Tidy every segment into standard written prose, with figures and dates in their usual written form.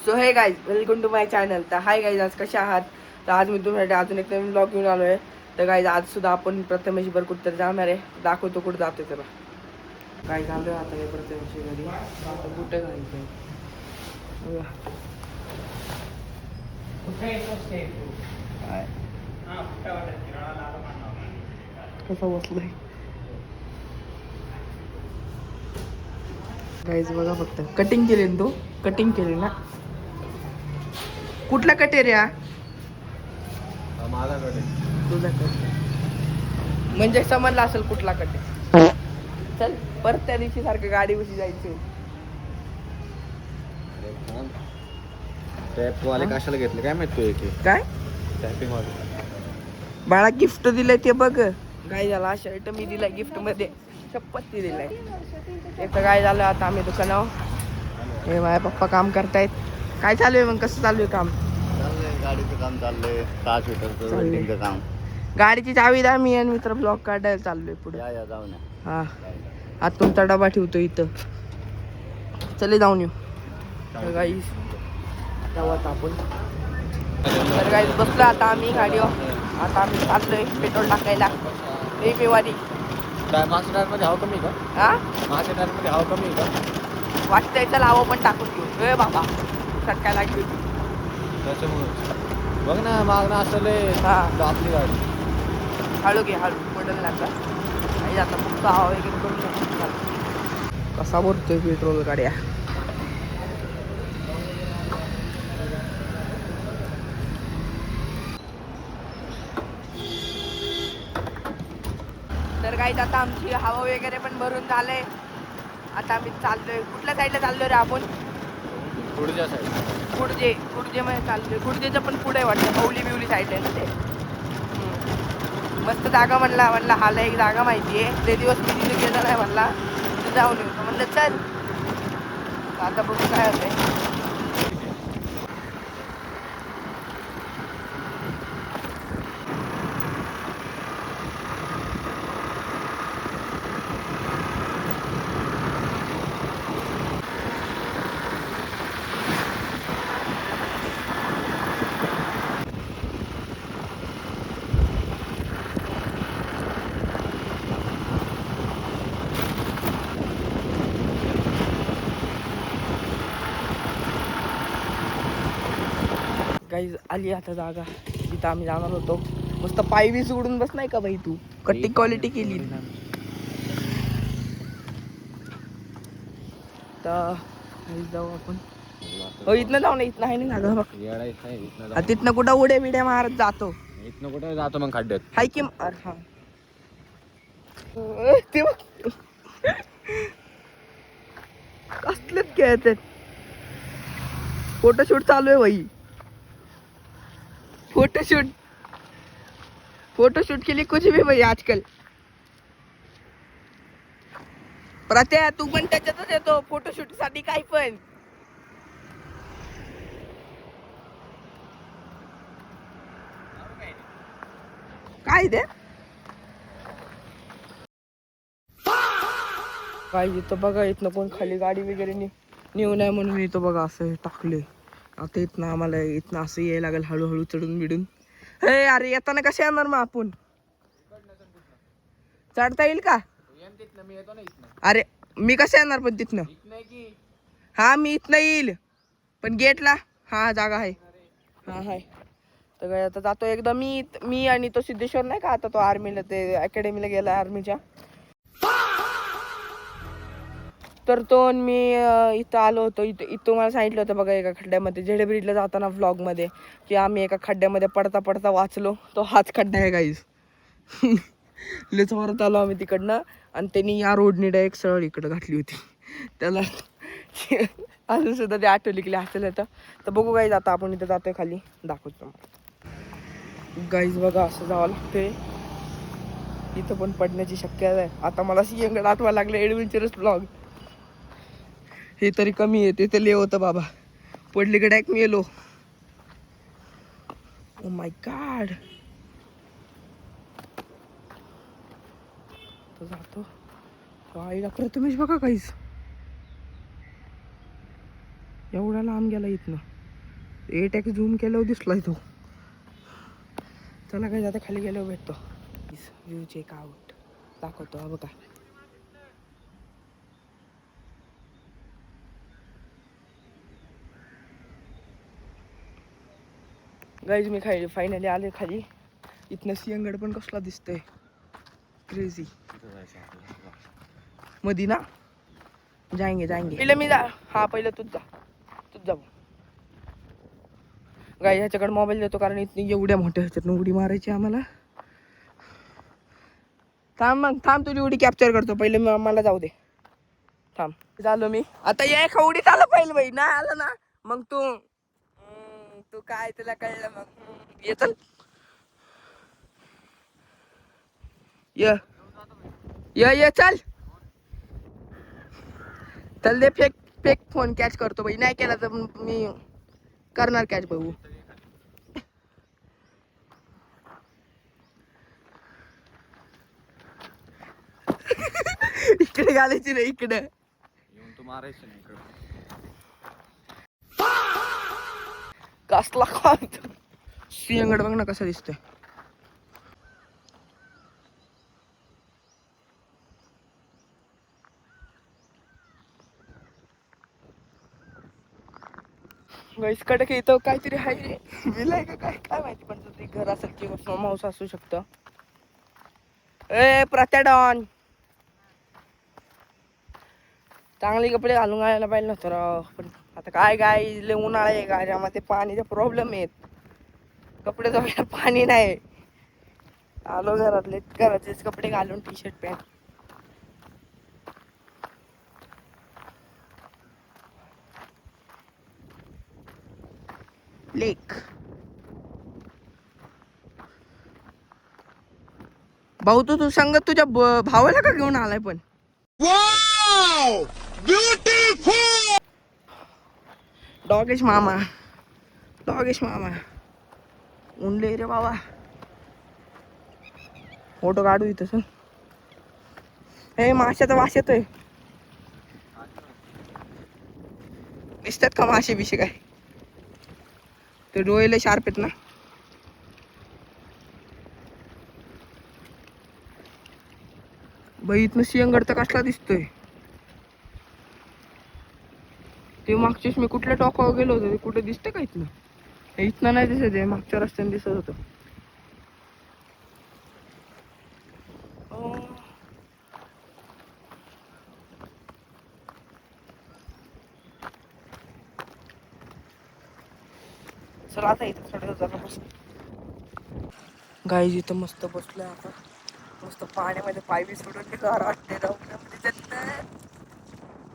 So hey guys welcome to my channel. तर hi guys, आज कसे आहात? तर आज मी तुमच्यासाठी अजून एक नवीन ब्लॉग घेऊन आलो आहे. तर गाईज आज सुद्धा आपण प्रथमेश बर कुठं जाणार आहे, दाखवतो कुठं जातो त्याला. काय झालं आता हे प्रथमेश घरी, आता कुठं घालतोय कसं बसलंय गाईज बघा. फक्त कटिंग केली ना, तू कटिंग केली ना? कुठला कटे रे? माझ्याकडे तुझा कटे म्हणजे समजला असेल कुठला कटे. चल परत त्या दिवशी सारखं गाडी बशी जायचं. टॅपवाले कशाला घेतले काय माहित? तू काय टॅपिंग वाले बाळा गिफ्ट दिलंय ते बघ. काय झाला शर्ट मी दिलाय गिफ्ट मध्ये, चप्पती दिलाय. एक तर काय झालं, आता आम्ही दुकानावर हे माझ्या पप्पा काम करतायत. काय चालू आहे मग, कसं चालू आहे काम? चाललंय, गाडीचं काम चाललंय, 6 सीटरचं वेल्डिंगचं काम. गाडीची चावी द्या, मी आणि मित्र ब्लॉक काढायला चाललोय पुढे. या जाऊन हा आता तुमचा डबा ठेवतो इथं, चले जाऊन येऊ. तर गाईस तेव्हाच आपण तर गाईस बसलो आता आम्ही गाडीवर. आता आम्ही चाललोय पेट्रोल टाकायला रविवारी. काय मागच्या टायरमध्ये हवा कमी का? हा मागच्या टायरमध्ये हवा कमी का? वाटतंय तर लावं पण टाकून घेऊ. ए बाबा सटकाय लागली होती त्याच्यामुळे बघ ना, मागणं असं हा. आपली गाडी हळू घे, हळू पडेल ना. आता आता फक्त हवा वगैरे करून टाकू. कसा भरतोय पेट्रोल गाड्या. तर गाईत आता आमची हवा वगैरे पण भरून झालंय. आता आम्ही चाललोय. कुठल्या साईडला चाललोय रे आपण? पुढच्या साईड गुडजे मध्ये चाललोय. गुडजेचं पण पुढे वाटतं, मौली बिवली साईड आहे ना ते. मस्त जागा म्हणला हाला एक जागा माहिती आहे. ते दिवस मी तिथे गेलो नाही, म्हणला तिथे जाऊन येऊ. म्हणलं चल, आता बघू काय होतंय. गाईज आली आता जागा जिथं आम्ही जाणार होतो. मस्त पाय बी उडून बस नाही का भाई, तू कट्टी क्वालिटी केली. तर जाऊ आपण. हो इथनं जाऊ ना, इथनं आहे ना बघ. तिथनं कुठं उड्या बिड्या मारत जातो. इथनं कुठे जातो मग खड्ड्यात? हाय की हा ते बघ कसलंच खेळतात. फोटोशूट चालू आहे भाई. फोटोशूट के लिए कुछ भी भाई आजकल. प्रत्या तू पण त्याच्यातच येतो फोटोशूट साठी, काही पण. काय ते काय इथं बघा, इथनं कोण खाली गाडी वगैरे नेऊ नये म्हणून इथं बघा असं टाकले. आता इथनं आम्हाला इथनं असं यायला लागेल हळूहळू चढून बिडून. हे अरे येताना कसे येणार मग आपण? चढता येईल का? अरे मी कसं येणार पण तिथनं? हा मी इथनं येईल पण गेटला हा जागा आहे. हा हाय. तर काय आता जातो एकदा मी आणि तो सिद्धेश्वर नाही का, आता तो आर्मीला ते अकॅडमीला गेला आर्मीच्या. तर तो मी इथं आलो होतो. इथं तुम्हाला सांगितलं होतं बघा एका खड्ड्यामध्ये, जेडे ब्रिजला जाताना व्लॉगमध्ये, की आम्ही एका खड्ड्यामध्ये पडता पडता वाचलो. तो हाच खड्डा आहे गाईज. लच वरत आलो आम्ही तिकडनं, आणि त्यांनी या रोडने डायरेक्ट सरळ इकडं घातली होती. त्याला अजून सुद्धा ते आठवली की हसेल येतं. तर बघू गाईज, आता आपण इथं जातोय खाली, दाखवतो गाईज. बघा असं जावं लागतंय, इथं पण पडण्याची शक्यता आहे. आता मला सिंहगड आठवा लागलं, एडव्हेंचरस ब्लॉग. हे तरी कमी आहे, ते तर लय होतं बाबा. पडली कडे मी येलो. Oh my God. तो जातो आईला प्रथमेश बघा काहीच एवढा लांब गेला इथनं. एटॅक झूम केल्यावर दिसलाय तो. चला काय आता खाली गेल्यावर भेटतो. व्ह्यू चेक आउट दाखवतो हा बघा. गाईज मी फायनली आले खाली. इथनं सिंहगड पण कसला दिसतोय, क्रेझी. मधी ना जाएंगे पहिलं मी जा. हा पहिलं तूच जा. गाई ह्याच्याकडे मोबाईल देतो कारण इथं एवढ्या मोठ्या ह्याच्यात उडी मारायची आम्हाला. थांब तुझी उडी कॅप्चर करतो पहिले. मला जाऊ दे. थांब झालो मी आता. या एका उडीत आलं पहिलं बाई. नाही आलं ना मग तू काय तुला कळलं मग. ये चल ये चल दे. फेक फोन कॅच करतो बाई. नाही केला तर मी करणार कॅच भाऊ. इकडे घालायची नाही, इकडे येऊन तू मारायचं नाही इकडं. कसला खात सिंहगड बघ ना कसा दिसतोय. गाईस कडक इथं काहीतरी हाय रे. विलाय का काय माहिती. पण ते घर असेल किंवा फार्म हाऊस असू शकतं. प्रत्याडॉन चांगले कपडे घालून घालायला पाहिजे नव्हतं राव. पण आता काय लय उन्हाळा आहे. गाड्यामध्ये पाणीचा प्रॉब्लेम आहेत. कपडे धुवायला पाणी नाही. आलो घराचेच कपडे घालून टी शर्ट पॅन्ट. लेक भाऊ तू सांगत तुझ्या भावाला का घेऊन आलाय पण. डॉगेश मामा उनले रे बाबा. फोटो काढू इथं सर. हे माशाचा वास येतोय. दिसतात का मासे बिशे काय. ते डोळे शार्प आहेत ना. बाई इथनं सिंहगड तर कसला दिसतोय. ते मागच्याच मी कुठल्या टोकावर गेलो होतो. ते कुठे दिसतंय का इथनं. इथनं नाही दिसत आहे. मागच्या रस्त्याने दिसत होतं. चला आता इथं थोडं जरा बस. गाईज इथं मस्त बसलोय आता. मस्त पाण्यामध्ये पाय बी सोडून गार वाटते राहू.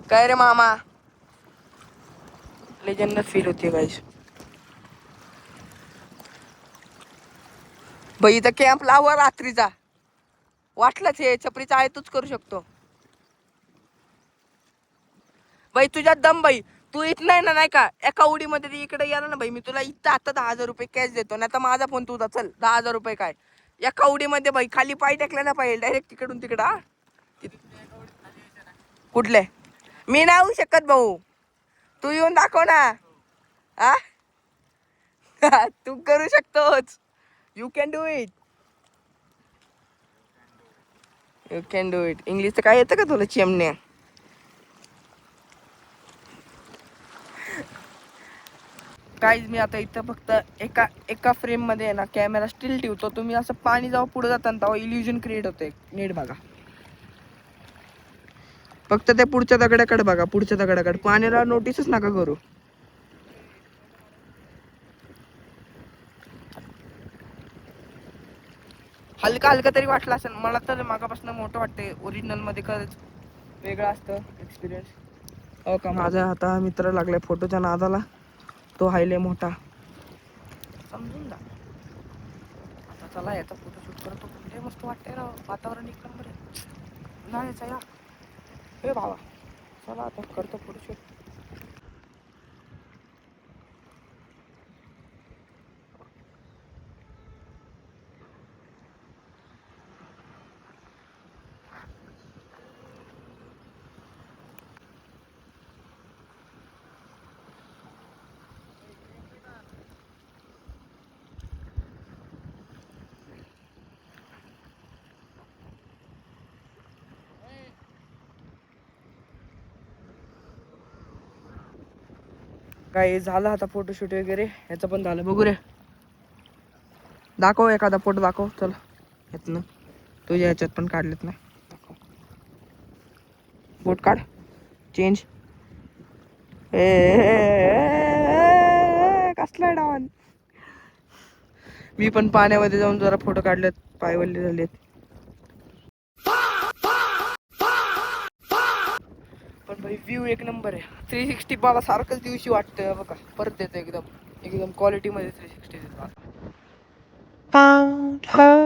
काय रे मामा लेजंड फील होते गाईज. बाई इथं कॅम्प लावा रात्रीचा. वाटलंच हे छपरीचा आहे तूच करू शकतो. बाई तुझ्यात दम बाई. तू इथं नाही का एका उडीमध्ये इकडे याला ना बाई. मी तुला इथं आता 10,000 रुपये कॅश देतो. नाही तर माझा फोन तुझा. चल 10,000 रुपये काय एका उडीमध्ये बाई. खाली पाय टाकला ना पाहिजे डायरेक्ट तिकडून तिकडं. हा कुठले मी नाही होऊ शकत भाऊ. तू येऊन दाखव ना. हा तू करू शकतोच. You can do it. English तर काय येतं का तुला चिमण्या. काहीच मी आता इथं फक्त एका फ्रेम मध्ये आहे ना कॅमेरा स्टिल ठेवतो. तुम्ही असं पाणी जाऊ पुढे जाताना तेव्हा इल्युजन क्रिएट होते. नीट बघा फक्त त्या पुढच्या दगडाकडे बघा. पुढच्या दगडाकडे पाण्याला नोटीसच नका करू. हलका तरी वाटला असेल मला तर. मागापासून मोठं वाटतंय. ओरिजिनल मध्ये खरंच वेगळं असतं एक्सपिरियन्स. हो का माझा आता मित्र लागलाय फोटोच्या नादाला. तो हायले मोठा समजून जा. आता चला याचा फोटोशूट करतो. लय मस्त वाटतंय राव. वातावरण एक नंबर आहे. उन्हाळ्याचा या हे बाबा. चला आता करतो फोटोशूट. काय झालं आता फोटोशूट वगैरे ह्याचं पण झालं. बघू रे, दाखव एखादा फोटो दाखव. चला ह्यातनं तुझ्या ह्याच्यात पण काढलेत ना, दाखव. बोट काढ, चेंज. कसला डान. मी पण पाण्यामध्ये जाऊन जरा फोटो काढलेत, पायवल्ले झालेत. पण भाई व्ह्यू एक नंबर आहे. 360 मला सारखंच दिवशी वाटतं बघा, परत येतं एकदम एकदम क्वालिटी मध्ये 360 देतो. Found her.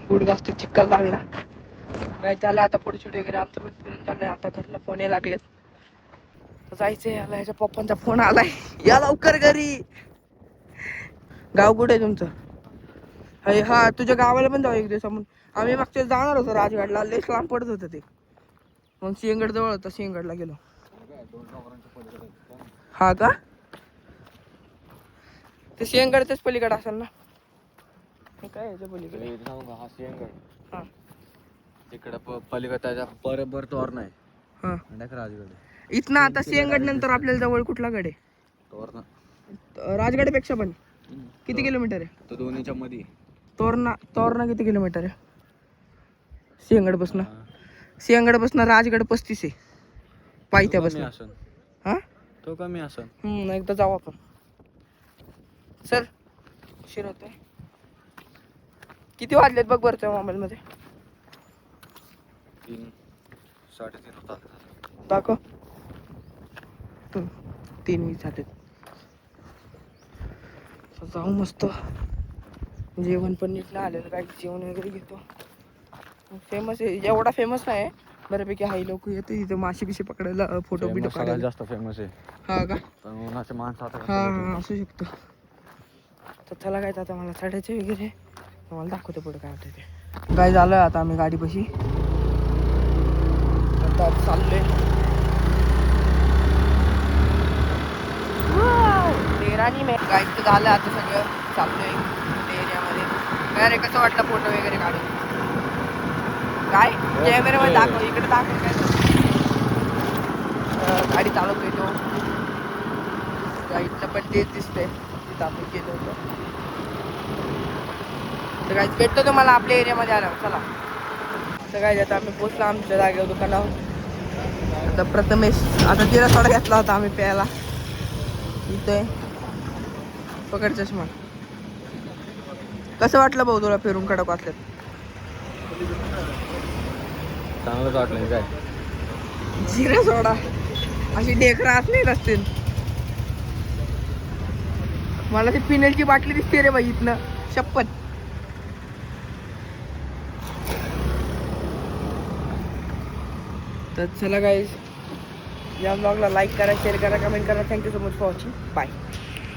गुड जास्त चिक्कल लागला काय. त्याला आता फोटोशूट वगैरे आमचं पण फिरून चाललंय. आता घरला फोन लागलेत, जायचंय. याला ह्याच्या पप्पांचा फोन आलाय, या लवकर घरी. गाव कुठे आहे तुमचं? अरे हा, तुझ्या गावाला पण जाऊ एक दिवस आपण. आम्ही मागच्या जाणार होतो राजगडला, लयच लांब पडत होतं ते. मग सिंहगड जवळ होता, सिंहगडला गेलो. हा का, ते सिंहगडच्याच पलीकडे असेल ना. हे काय याच्या पलीकडे? हा सिंहगड. हा तिकडे पलीकडे त्याच्या बरोबर तोरण आहे. हा, राजगड इथनं आता सिंहगड नंतर आपल्याला जवळ कुठला गड आहे? तोरणा. राजगडपेक्षा पण किती किलोमीटर आहे? तो दोन्हीच्या मध्ये. तोरणा किती किलोमीटर आहे सिंहगड पासून? सिंहगड पासून राजगड 35 आहे पायथ्यापासून. हा, तो कमी असेल. एकदा जाऊ आपण. चल, उशीर होतोय. किती वाजलेत बघ बरं त्या मोबाईल मध्ये. 3 3:30 होतात. दाखव. 3:20 झालेत. जाऊ मस्त. जेवण पण नीट नाही आलेलं, काय जेवण वगैरे घेतो. फेमस आहे, एवढा फेमस नाही बऱ्यापैकी. हाई लोक येते इथे मासे बिशे पकडायला, फोटो बिटो काढायला. जास्त फेमस आहे. हा का? पण उन्हाचे माणसं आता हा असू शकतो. तर चला काय, आता मला चढायचं वगैरे, तुम्हाला दाखवतो पुढे काय होतं ते. काय झालं आता आम्ही गाडीपाशी आता चाललोय. तेरानी मे गायचं झालं आता सगळं. चाललोय एरियामध्ये. काय रे, कसं वाटलं फोटो वगैरे काढून? काय कॅमेरामध्ये दाखव, इकडे दाखव. काय गाडी चालवतोय तो. गाईडला पण तेच दिसतंय तिथं आपण गेलो होतो. तर काय भेटतो तुम्हाला आपल्या एरियामध्ये आल्यावर. चला तर काय, आता आम्ही पोचलो आमच्या जागेवर दुकानावर. आता प्रथमेश, आता तिला सोडा घेतला होता आम्ही प्यायला. इथे पकड चष्मा. कसं वाटलं भाऊ तुला फिरून खडक वाचल्यात? चांगलंच वाटलं काय. जिरा सोडा अशी ढेकरं असली नसतील. मला ती पिण्याची बाटली दिसते रे बाई इथनं, शपथ. तर चला गाईज, या ब्लॉगला लाईक करा, शेअर करा, कमेंट करा. Thank you so much for watching. Bye.